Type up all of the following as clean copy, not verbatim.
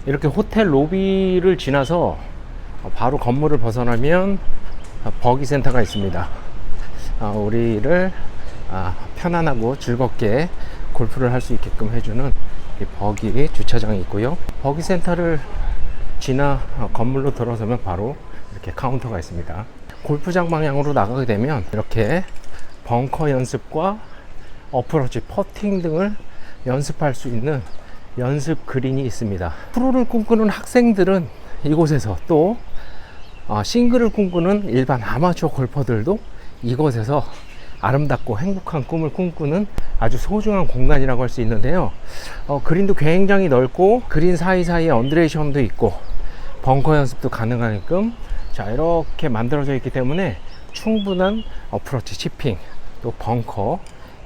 이렇게 호텔 로비를 지나서 바로 건물을 벗어나면 버기 센터가 있습니다. 우리를 편안하고 즐겁게 골프를 할 수 있게끔 해주는 버기 주차장이 있고요. 버기 센터를 지나 건물로 들어서면 바로 이렇게 카운터가 있습니다. 골프장 방향으로 나가게 되면 이렇게 벙커 연습과 어프로치, 퍼팅 등을 연습할 수 있는 연습 그린이 있습니다. 프로를 꿈꾸는 학생들은 이곳에서, 또 싱글을 꿈꾸는 일반 아마추어 골퍼들도 이곳에서 아름답고 행복한 꿈을 꿈꾸는 아주 소중한 공간이라고 할 수 있는데요. 그린도 굉장히 넓고 그린 사이사이에 언드레이션도 있고 벙커 연습도 가능하게끔 이렇게 만들어져 있기 때문에 충분한 어프로치, 치핑, 또 벙커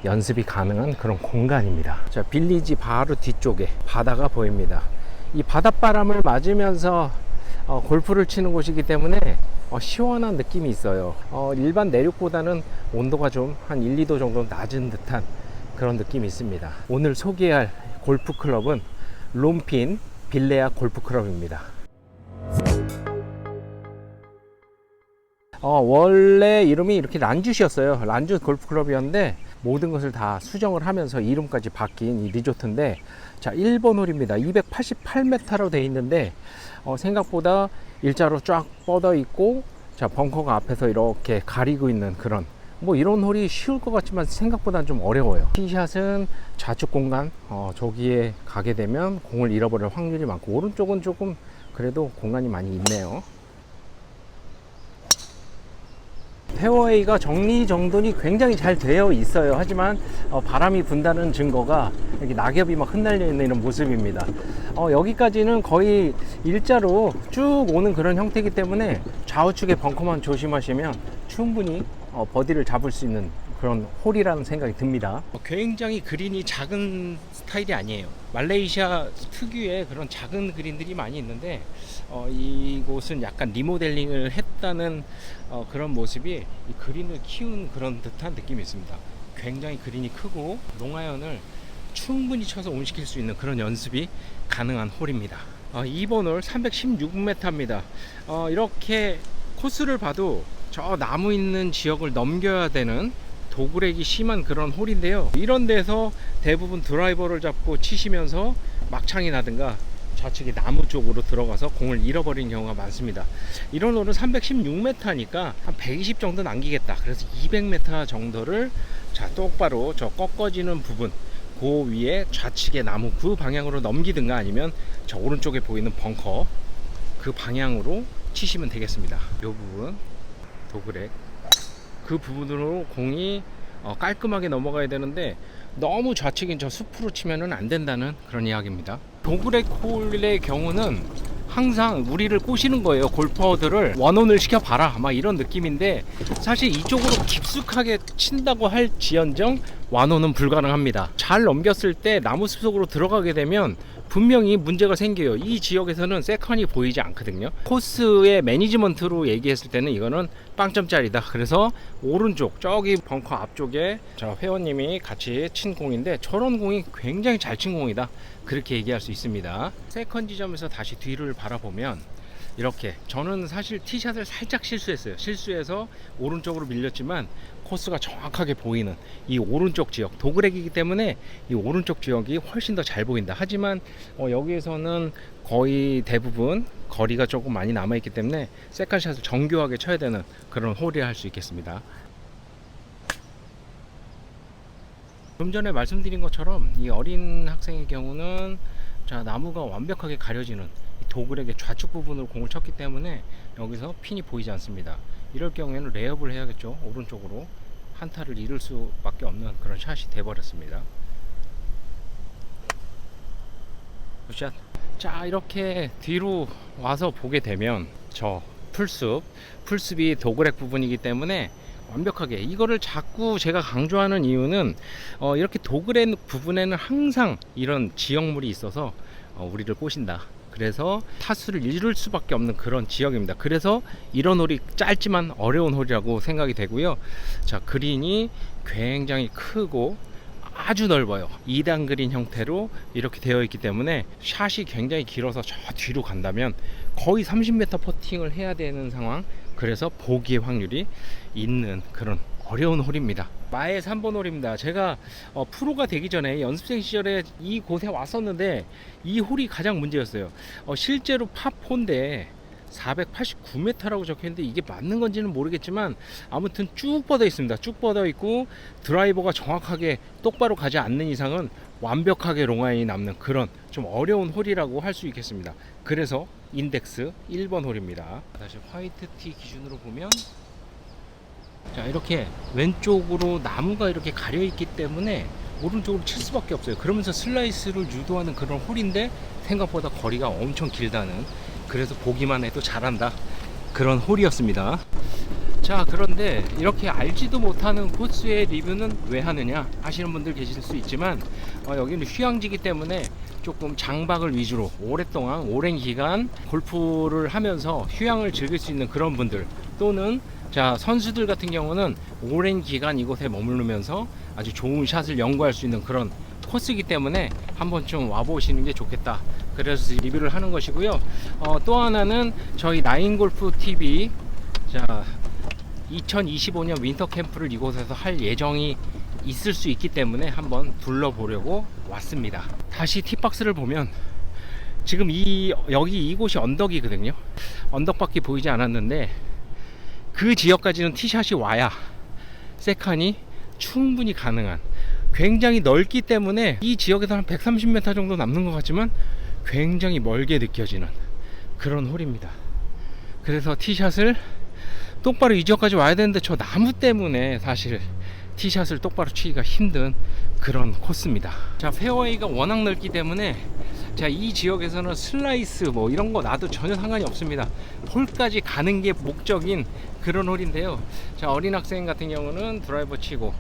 연습이 가능한 그런 공간입니다. 빌리지 바로 뒤쪽에 바다가 보입니다. 이 바닷바람을 맞으면서 골프를 치는 곳이기 때문에 시원한 느낌이 있어요. 일반 내륙보다는 온도가 좀 한 1, 2도 정도 낮은 듯한 그런 느낌이 있습니다. 오늘 소개할 골프 클럽은 롬핀 빌레아 골프 클럽입니다. 원래 이름이 이렇게 란주시였어요. 란주 골프 클럽이었는데 모든 것을 다 수정을 하면서 이름까지 바뀐 이 리조트인데, 1번 홀입니다. 288m로 되어 있는데 생각보다 일자로 쫙 뻗어 있고, 벙커가 앞에서 이렇게 가리고 있는 그런, 이런 홀이 쉬울 것 같지만 생각보다는 좀 어려워요. 티샷은 좌측 공간, 저기에 가게 되면 공을 잃어버릴 확률이 많고, 오른쪽은 조금 그래도 공간이 많이 있네요. 페어웨이가 정리정돈이 굉장히 잘 되어 있어요. 하지만 바람이 분다는 증거가 이렇게 낙엽이 막 흩날려 있는 이런 모습입니다. 여기까지는 거의 일자로 쭉 오는 그런 형태이기 때문에 좌우측의 벙커만 조심하시면 충분히 버디를 잡을 수 있는 그런 홀이라는 생각이 듭니다. 굉장히 그린이 작은 스타일이 아니에요. 말레이시아 특유의 그런 작은 그린들이 많이 있는데 이곳은 약간 리모델링을 했다는 그런 모습이 이 그린을 키운 그런 듯한 느낌이 있습니다. 굉장히 그린이 크고 롱아이언을 충분히 쳐서 옮시킬 수 있는 그런 연습이 가능한 홀입니다. 2번 홀 316m입니다. 이렇게 코스를 봐도 저 나무 있는 지역을 넘겨야 되는 도그렉이 심한 그런 홀인데요. 이런 데서 대부분 드라이버를 잡고 치시면서 막창이 나든가 좌측에 나무 쪽으로 들어가서 공을 잃어버리는 경우가 많습니다. 이런 홀은 316m니까 한 120 정도 남기겠다. 그래서 200m 정도를 똑바로 저 꺾어지는 부분, 그 위에 좌측의 나무 그 방향으로 넘기든가 아니면 저 오른쪽에 보이는 벙커 그 방향으로 치시면 되겠습니다. 이 부분 도그렉 그 부분으로 공이 깔끔하게 넘어가야 되는데 너무 좌측인 저 숲으로 치면은 안 된다는 그런 이야기입니다. 도그렉 홀의 경우는 항상 우리를 꼬시는 거예요. 골퍼들을 원혼을 시켜봐라 아마 이런 느낌인데, 사실 이쪽으로 깊숙하게 친다고 할 지연정 완혼은 불가능합니다. 잘 넘겼을 때 나무 숲 속으로 들어가게 되면 분명히 문제가 생겨요. 이 지역에서는 세컨이 보이지 않거든요. 코스의 매니지먼트로 얘기했을 때는 이거는 빵점짜리다. 그래서 오른쪽 저기 벙커 앞쪽에 저 회원님이 같이 친 공인데 저런 공이 굉장히 잘 친 공이다, 그렇게 얘기할 수 있습니다. 세컨 지점에서 다시 뒤를 바라보면 이렇게, 저는 사실 티샷을 살짝 실수해서 오른쪽으로 밀렸지만 코스가 정확하게 보이는 이 오른쪽 지역, 도그렉이기 때문에 이 오른쪽 지역이 훨씬 더 잘 보인다. 하지만 여기에서는 거의 대부분 거리가 조금 많이 남아있기 때문에 세컨샷을 정교하게 쳐야 되는 그런 홀이라 할 수 있겠습니다. 좀 전에 말씀드린 것처럼 이 어린 학생의 경우는 나무가 완벽하게 가려지는 도그렉의 좌측 부분으로 공을 쳤기 때문에 여기서 핀이 보이지 않습니다. 이럴 경우에는 레이업을 해야겠죠. 오른쪽으로 한타를 잃을 수밖에 없는 그런 샷이 돼버렸습니다. 굿샷. 이렇게 뒤로 와서 보게 되면 저 풀숲이 도그렉 부분이기 때문에 완벽하게, 이거를 자꾸 제가 강조하는 이유는 이렇게 도그렉 부분에는 항상 이런 지역물이 있어서 우리를 꼬신다. 그래서 타수를 잃을 수밖에 없는 그런 지역입니다. 그래서 이런 홀이 짧지만 어려운 홀이라고 생각이 되고요. 그린이 굉장히 크고 아주 넓어요. 2단 그린 형태로 이렇게 되어 있기 때문에 샷이 굉장히 길어서 저 뒤로 간다면 거의 30m 퍼팅을 해야 되는 상황. 그래서 보기의 확률이 있는 그런 어려운 홀입니다. 마의 3번 홀입니다. 제가 프로가 되기 전에 연습생 시절에 이곳에 왔었는데 이 홀이 가장 문제였어요. 실제로 파4인데 489m라고 적혀있는데 이게 맞는 건지는 모르겠지만 아무튼 쭉 뻗어 있습니다. 쭉 뻗어 있고 드라이버가 정확하게 똑바로 가지 않는 이상은 완벽하게 롱아인이 남는 그런 좀 어려운 홀이라고 할 수 있겠습니다. 그래서 인덱스 1번 홀입니다. 다시 화이트 티 기준으로 보면 자, 이렇게 왼쪽으로 나무가 이렇게 가려 있기 때문에 오른쪽으로 칠 수밖에 없어요. 그러면서 슬라이스를 유도하는 그런 홀인데 생각보다 거리가 엄청 길다는, 그래서 보기만 해도 잘한다 그런 홀이었습니다. 자, 그런데 이렇게 알지도 못하는 코스의 리뷰는 왜 하느냐 하시는 분들 계실 수 있지만 여기는 휴양지이기 때문에 조금 장박을 위주로 오랫동안 오랜 기간 골프를 하면서 휴양을 즐길 수 있는 그런 분들, 또는 자, 선수들 같은 경우는 오랜 기간 이곳에 머무르면서 아주 좋은 샷을 연구할 수 있는 그런 코스이기 때문에 한번 좀 와보시는 게 좋겠다, 그래서 리뷰를 하는 것이고요. 또 하나는 저희 나인골프TV 자 2025년 윈터 캠프를 이곳에서 할 예정이 있을 수 있기 때문에 한번 둘러보려고 왔습니다. 다시 팁박스를 보면 지금 여기 이곳이 언덕이거든요. 언덕밖에 보이지 않았는데 그 지역까지는 티샷이 와야 세컨이 충분히 가능한, 굉장히 넓기 때문에 이 지역에서 한 130m 정도 남는 것 같지만 굉장히 멀게 느껴지는 그런 홀입니다. 그래서 티샷을 똑바로 이 지역까지 와야 되는데 저 나무 때문에 사실 티샷을 똑바로 치기가 힘든 그런 코스입니다. 자, 페어웨이가 워낙 넓기 때문에 자, 이 지역에서는 슬라이스 뭐 이런 거 나도 전혀 상관이 없습니다. 홀까지 가는 게 목적인 그런 홀인데요. 자, 어린 학생 같은 경우는 드라이버 치고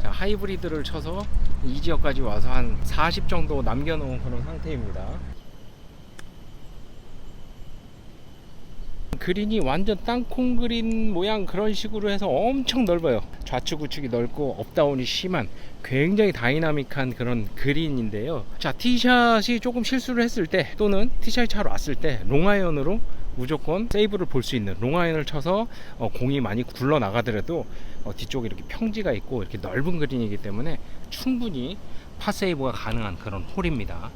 자, 하이브리드를 쳐서 이 지역까지 와서 한 40 정도 남겨놓은 그런 상태입니다. 그린이 완전 땅콩 그린 모양 그런 식으로 해서 엄청 넓어요. 좌측 우측이 넓고 업다운이 심한 굉장히 다이나믹한 그런 그린인데요. 자, 티샷이 조금 실수를 했을 때, 또는 티샷이 잘 왔을 때 롱아이언으로 무조건 세이브를 볼 수 있는, 롱아이언을 쳐서 공이 많이 굴러나가더라도 뒤쪽에 이렇게 평지가 있고 이렇게 넓은 그린이기 때문에 충분히 파세이브가 가능한 그런 홀입니다.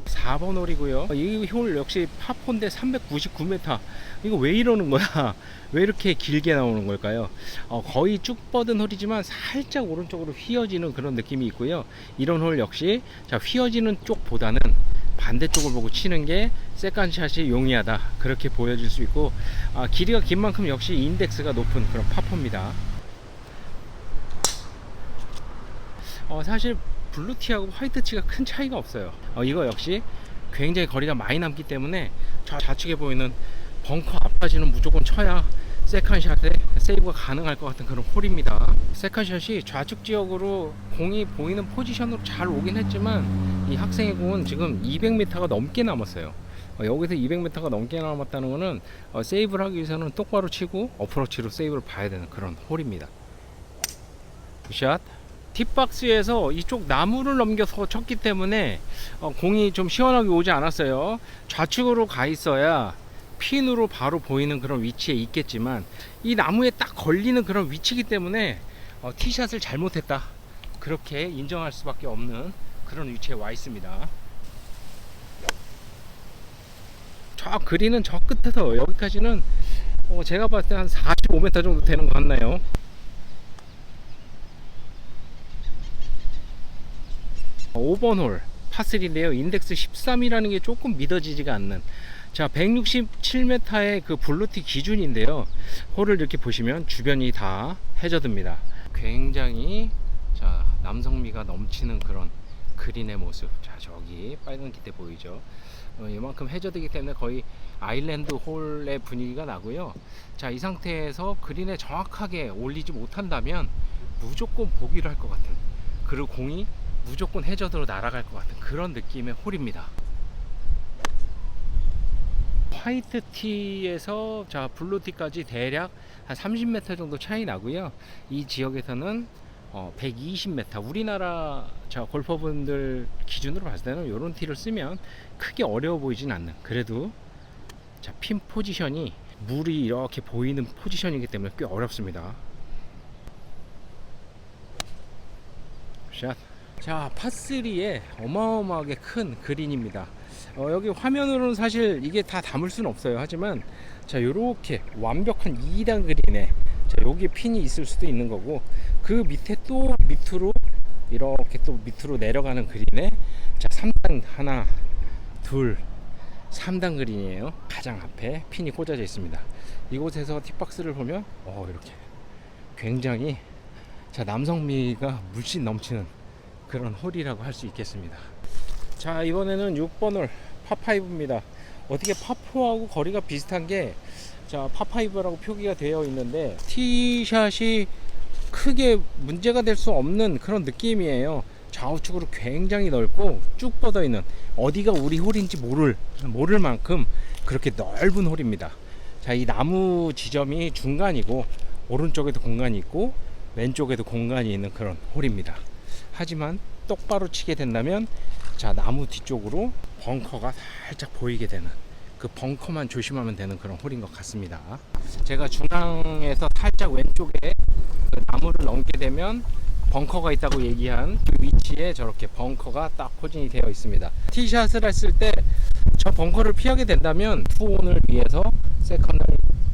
4번 홀이고요. 이 홀 역시 파4인데 399m. 이거 왜 이러는 거야? 왜 이렇게 길게 나오는 걸까요? 거의 쭉 뻗은 홀이지만 살짝 오른쪽으로 휘어지는 그런 느낌이 있고요. 이런 홀 역시 자, 휘어지는 쪽보다는 반대쪽을 보고 치는 게 세컨샷이 용이하다, 그렇게 보여질 수 있고, 길이가 긴 만큼 역시 인덱스가 높은 그런 파4입니다. 사실 블루티하고 화이트티가 큰 차이가 없어요. 이거 역시 굉장히 거리가 많이 남기 때문에 좌측에 보이는 벙커 앞까지는 무조건 쳐야 세컨샷에 세이브가 가능할 것 같은 그런 홀입니다. 세컨샷이 좌측 지역으로 공이 보이는 포지션으로 잘 오긴 했지만 이 학생의 공은 지금 200m가 넘게 남았어요. 여기서 200m가 넘게 남았다는 거는 세이브를 하기 위해서는 똑바로 치고 어프로치로 세이브를 봐야 되는 그런 홀입니다. 굿샷. 팁박스에서 이쪽 나무를 넘겨서 쳤기 때문에 공이 좀 시원하게 오지 않았어요. 좌측으로 가 있어야 핀으로 바로 보이는 그런 위치에 있겠지만 이 나무에 딱 걸리는 그런 위치이기 때문에 티샷을 잘못했다, 그렇게 인정할 수밖에 없는 그런 위치에 와 있습니다. 저 그린은 저 끝에서 여기까지는 제가 봤을 때 한 45m 정도 되는 것 같나요? 5번 홀 파3인데요. 인덱스 13이라는 게 조금 믿어지지가 않는, 자 167m의 그 블루티 기준인데요. 홀을 이렇게 보시면 주변이 다 해저드입니다. 굉장히 자 남성미가 넘치는 그런 그린의 모습. 자, 저기 빨간 기대 보이죠? 이만큼 해저드이기 때문에 거의 아일랜드 홀의 분위기가 나고요. 자, 이 상태에서 그린에 정확하게 올리지 못한다면 무조건 보기를 할 것 같은, 그리고 공이 무조건 해저드로 날아갈 것 같은 그런 느낌의 홀입니다. 화이트티에서 자 블루티까지 대략 한 30m 정도 차이 나고요. 이 지역에서는 120m, 우리나라 자 골퍼분들 기준으로 봤을 때는 이런 티를 쓰면 크게 어려워 보이진 않는, 그래도 자 핀 포지션이 물이 이렇게 보이는 포지션이기 때문에 꽤 어렵습니다. 샷. 자 파3에 어마어마하게 큰 그린입니다. 여기 화면으로는 사실 이게 다 담을 수는 없어요. 하지만 자 요렇게 완벽한 2단 그린에 자 여기 핀이 있을 수도 있는 거고, 그 밑에 또 밑으로 이렇게 또 밑으로 내려가는 그린에 자 3단 하나 둘 3단 그린이에요. 가장 앞에 핀이 꽂아져 있습니다. 이곳에서 팁박스를 보면 이렇게 굉장히 자 남성미가 물씬 넘치는 그런 홀이라고 할 수 있겠습니다. 자 이번에는 6번 홀 파5입니다. 어떻게 파4하고 거리가 비슷한 게 자 파5라고 표기가 되어 있는데 티샷이 크게 문제가 될 수 없는 그런 느낌이에요. 좌우측으로 굉장히 넓고 쭉 뻗어 있는, 어디가 우리 홀인지 모를 만큼 그렇게 넓은 홀입니다. 자 이 나무 지점이 중간이고 오른쪽에도 공간이 있고 왼쪽에도 공간이 있는 그런 홀입니다. 하지만 똑바로 치게 된다면 자 나무 뒤쪽으로 벙커가 살짝 보이게 되는, 그 벙커만 조심하면 되는 그런 홀인 것 같습니다. 제가 중앙에서 살짝 왼쪽에 그 나무를 넘게 되면 벙커가 있다고 얘기한 그 위치에 저렇게 벙커가 딱 포진이 되어 있습니다. 티샷을 했을 때 저 벙커를 피하게 된다면 투온을 위해서 세컨을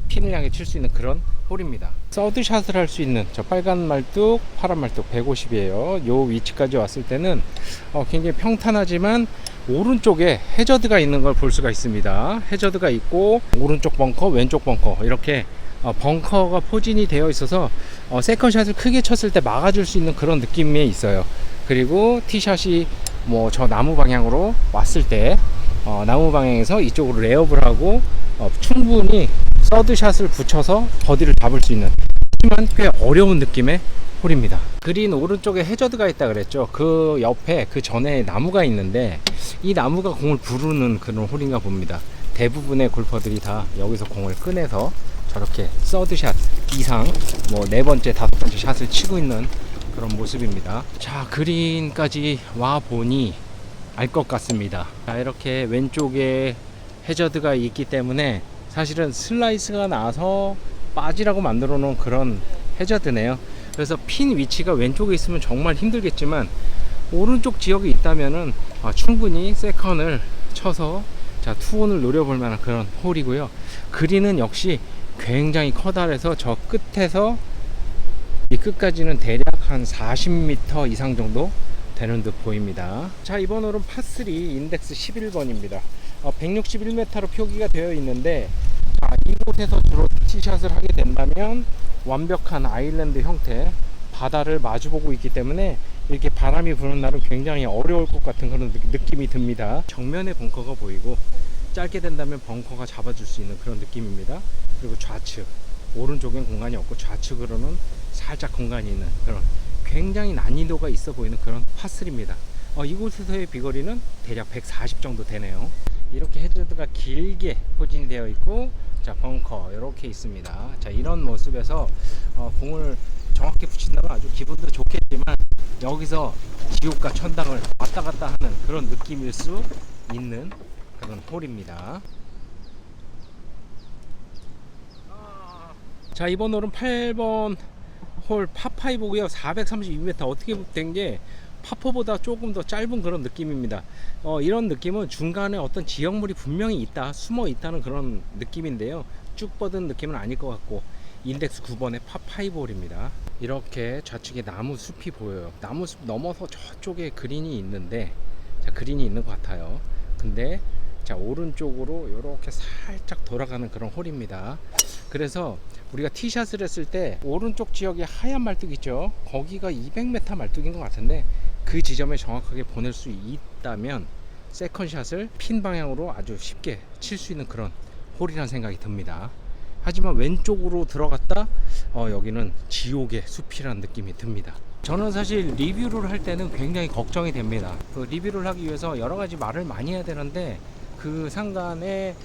핀을 향해 칠 수 있는 그런 홀입니다. 서드샷을 할 수 있는 저 빨간 말뚝 파란 말뚝 150이에요 요 위치까지 왔을 때는 굉장히 평탄하지만 오른쪽에 해저드가 있는 걸 볼 수가 있습니다. 해저드가 있고 오른쪽 벙커 왼쪽 벙커 이렇게 벙커가 포진이 되어 있어서 세컨샷을 크게 쳤을 때 막아줄 수 있는 그런 느낌이 있어요. 그리고 티샷이 뭐 저 나무 방향으로 왔을 때 나무 방향에서 이쪽으로 레이업을 하고 충분히 서드샷을 붙여서 버디를 잡을 수 있는, 하지만 꽤 어려운 느낌의 홀입니다. 그린 오른쪽에 해저드가 있다 그랬죠. 그 옆에 그 전에 나무가 있는데 이 나무가 공을 부르는 그런 홀인가 봅니다. 대부분의 골퍼들이 다 여기서 공을 꺼내서 저렇게 서드샷 이상 뭐 네 번째 다섯 번째 샷을 치고 있는 그런 모습입니다. 자 그린까지 와 보니 알 것 같습니다. 자 이렇게 왼쪽에 해저드가 있기 때문에 사실은 슬라이스가 나서 빠지라고 만들어 놓은 그런 해저드네요. 그래서 핀 위치가 왼쪽에 있으면 정말 힘들겠지만 오른쪽 지역에 있다면은 충분히 세컨을 쳐서 자 투혼을 노려볼 만한 그런 홀이고요. 그린은 역시 굉장히 커다래서 저 끝에서 이 끝까지는 대략 한 40m 이상 정도 되는 듯 보입니다. 자 이번 홀은 파3 인덱스 11번입니다 161m로 표기가 되어 있는데 자 이곳에서 주로 티샷을 하게 된다면 완벽한 아일랜드 형태 바다를 마주보고 있기 때문에 이렇게 바람이 부는 날은 굉장히 어려울 것 같은 그런 느낌이 듭니다. 정면에 벙커가 보이고 짧게 된다면 벙커가 잡아줄 수 있는 그런 느낌입니다. 그리고 좌측 오른쪽엔 공간이 없고 좌측으로는 살짝 공간이 있는 그런 굉장히 난이도가 있어 보이는 그런 파3입니다. 이곳에서의 비거리는 대략 140 정도 되네요. 이렇게 해저드가 길게 포진이 되어 있고 자 벙커 이렇게 있습니다. 자 이런 모습에서 공을 정확히 붙인다면 아주 기분도 좋겠지만 여기서 지옥과 천당을 왔다 갔다 하는 그런 느낌일 수 있는 그런 홀입니다. 자 이번 홀은 8번 홀 파5고요 432m 어떻게 된 게 파4보다 조금 더 짧은 그런 느낌입니다. 이런 느낌은 중간에 어떤 지역물이 분명히 있다 숨어 있다는 그런 느낌인데요, 쭉 뻗은 느낌은 아닐 것 같고 인덱스 9번의 파5 홀입니다. 이렇게 좌측에 나무 숲이 보여요. 나무 숲 넘어서 저쪽에 그린이 있는데 자 그린이 있는 것 같아요. 근데 자 오른쪽으로 이렇게 살짝 돌아가는 그런 홀입니다. 그래서 우리가 티샷을 했을 때 오른쪽 지역에 하얀 말뚝 있죠. 거기가 200m 말뚝인 것 같은데 그 지점에 정확하게 보낼 수 있다면 세컨샷을 핀 방향으로 아주 쉽게 칠 수 있는 그런 홀이라는 생각이 듭니다. 하지만 왼쪽으로 들어갔다 여기는 지옥의 숲이라는 느낌이 듭니다. 저는 사실 리뷰를 할 때는 굉장히 걱정이 됩니다. 그 리뷰를 하기 위해서 여러 가지 말을 많이 해야 되는데 그 상간에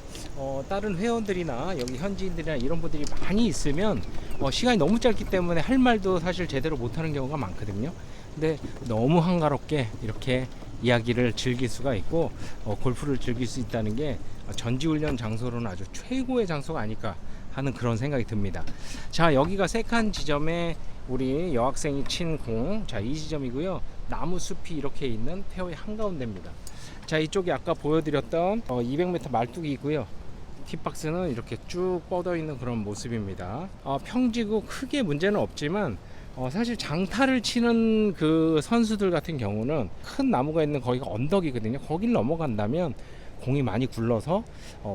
다른 회원들이나 여기 현지인들이나 이런 분들이 많이 있으면 시간이 너무 짧기 때문에 할 말도 사실 제대로 못하는 경우가 많거든요. 근데 너무 한가롭게 이렇게 이야기를 즐길 수가 있고 골프를 즐길 수 있다는 게 전지훈련 장소로는 아주 최고의 장소가 아닐까 하는 그런 생각이 듭니다. 자, 여기가 세칸 지점에 우리 여학생이 친 공, 자, 이 지점이고요. 나무 숲이 이렇게 있는 페어웨이 한가운데입니다. 자, 이쪽이 아까 보여드렸던 200m 말뚝이고요. 팁박스는 이렇게 쭉 뻗어 있는 그런 모습입니다. 평지고 크게 문제는 없지만 사실 장타를 치는 그 선수들 같은 경우는 큰 나무가 있는 거기가 언덕이거든요. 거길 넘어간다면 공이 많이 굴러서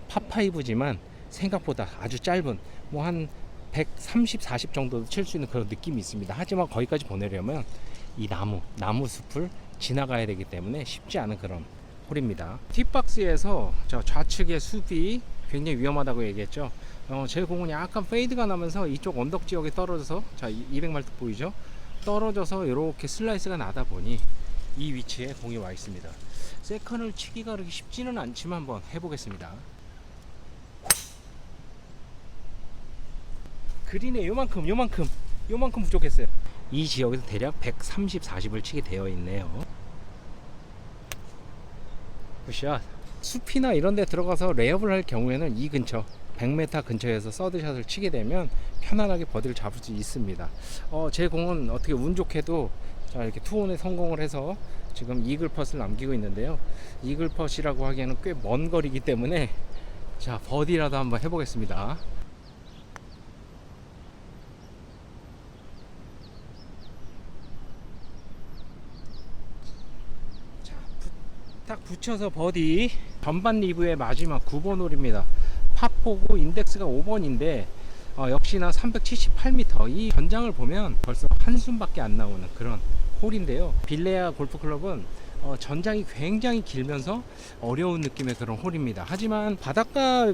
파5지만 생각보다 아주 짧은 뭐 한 130, 40 정도 칠 수 있는 그런 느낌이 있습니다. 하지만 거기까지 보내려면 이 나무 숲을 지나가야 되기 때문에 쉽지 않은 그런 홀입니다. 팁박스에서 저 좌측의 숲이 굉장히 위험하다고 얘기했죠. 제 공은 약간 페이드가 나면서 이쪽 언덕 지역에 떨어져서, 자, 200말뚝 보이죠? 떨어져서 이렇게 슬라이스가 나다 보니 이 위치에 공이 와 있습니다. 세컨을 치기가 그렇게 쉽지는 않지만 한번 해보겠습니다. 그린에 요만큼 부족했어요. 이 지역에서 대략 130, 40을 치게 되어 있네요. 굿샷. 숲이나 이런 데 들어가서 레이업을 할 경우에는 이 근처 100m 근처에서 서드샷을 치게 되면 편안하게 버디를 잡을 수 있습니다. 제 공은 어떻게 운 좋게도 자, 이렇게 투혼에 성공을 해서 지금 이글 펫을 남기고 있는데요. 이글 펫이라고 하기에는 꽤 먼 거리이기 때문에 자, 버디라도 한번 해보겠습니다. 딱 붙여서 버디. 전반 리뷰의 마지막 9번 홀입니다. 파4고 인덱스가 5번인데 역시나 378m, 이 전장을 보면 벌써 한숨밖에 안 나오는 그런 홀인데요. 빌레아 골프클럽은 전장이 굉장히 길면서 어려운 느낌의 그런 홀입니다. 하지만 바닷가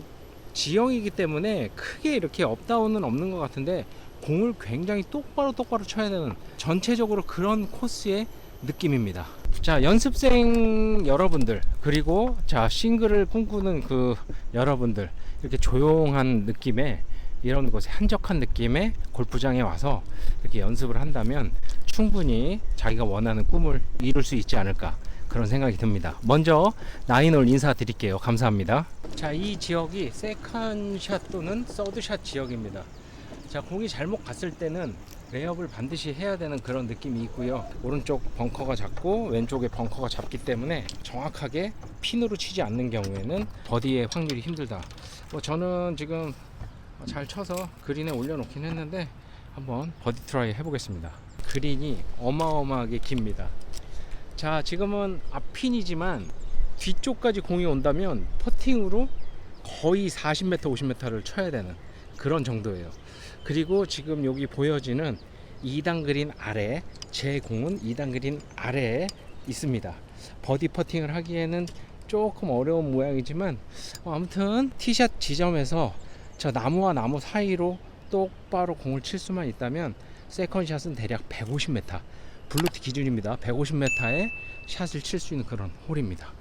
지형이기 때문에 크게 이렇게 업다운은 없는 것 같은데 공을 굉장히 똑바로 쳐야 되는 전체적으로 그런 코스의 느낌입니다. 자, 연습생 여러분들, 그리고 자, 싱글을 꿈꾸는 그 여러분들, 이렇게 조용한 느낌의 이런 곳에 한적한 느낌의 골프장에 와서 이렇게 연습을 한다면 충분히 자기가 원하는 꿈을 이룰 수 있지 않을까, 그런 생각이 듭니다. 먼저 나인홀 인사드릴게요. 감사합니다. 자, 이 지역이 세컨샷 또는 서드샷 지역입니다. 자, 공이 잘못 갔을 때는 레이업을 반드시 해야 되는 그런 느낌이 있고요. 오른쪽 벙커가 작고 왼쪽에 벙커가 작기 때문에 정확하게 핀으로 치지 않는 경우에는 버디의 확률이 힘들다. 저는 지금 잘 쳐서 그린에 올려놓긴 했는데 한번 버디 트라이 해보겠습니다. 그린이 어마어마하게 깁니다. 자, 지금은 앞핀이지만 뒤쪽까지 공이 온다면 퍼팅으로 거의 40m, 50m를 쳐야 되는 그런 정도예요. 그리고 지금 여기 보여지는 2단 그린 아래, 제 공은 2단 그린 아래에 있습니다. 버디 퍼팅을 하기에는 조금 어려운 모양이지만 아무튼 티샷 지점에서 저 나무와 나무 사이로 똑바로 공을 칠 수만 있다면 세컨샷은 대략 150m, 블루티 기준입니다. 150m의 샷을 칠 수 있는 그런 홀입니다.